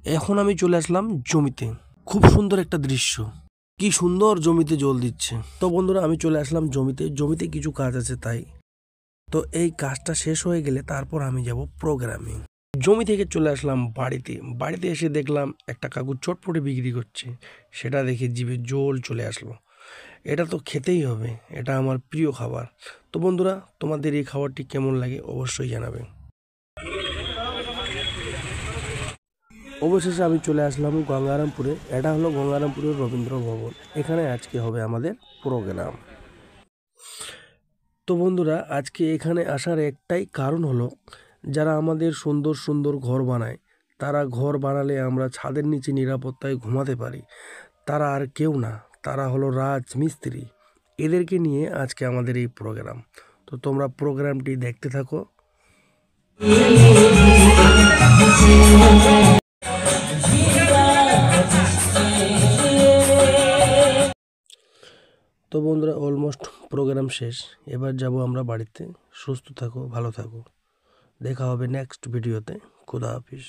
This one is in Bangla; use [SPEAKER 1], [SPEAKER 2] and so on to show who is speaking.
[SPEAKER 1] এখন আমি চলে আসলাম জমিতে। খুব সুন্দর একটা দৃশ্য, কি সুন্দর জমিতে জল দিচ্ছে। তো বন্ধুরা আমি চলে আসলাম জমিতে কিছু কাজ আছে তাই। তো এই কাজটা শেষ হয়ে গেলে তারপর আমি যাব প্রোগ্রামে। জমি থেকে চলে আসলাম বাড়িতে এসে দেখলাম একটা কাকু চটপটি বিক্রি করছে। সেটা দেখে জিভে জল চলে আসলো। এটা তো খেতেই হবে, এটা আমার প্রিয় খাবার। তো বন্ধুরা তোমাদের এই খাবারটি কেমন লাগে অবশ্যই জানাবে। অবশেষে আমি চলে আসলাম গঙ্গারামপুরে। এটা হলো গঙ্গারামপুরের রবীন্দ্র ভবন। এখানে আজকে হবে আমাদের প্রোগ্রাম। তো বন্ধুরা আজকে এখানে আসার একটাই কারণ হলো, যারা আমাদের সুন্দর সুন্দর ঘর বানায়, তারা ঘর বানালে আমরা ছাদের নিচে নিরাপত্তায় ঘুমাতে পারি, তারা আর কেউ না, তারা হলো রাজমিস্ত্রি। এদেরকে নিয়ে আজকে আমাদের এই প্রোগ্রাম। তো তোমরা প্রোগ্রামটি দেখতে থাকো। তো বন্ধুরা অলমোস্ট প্রোগ্রাম শেষ। এবার যাব আমরা বাড়িতে। সুস্থ থাকো, ভালো থাকো। দেখা হবে নেক্সট ভিডিওতে। খুদা হাফিজ।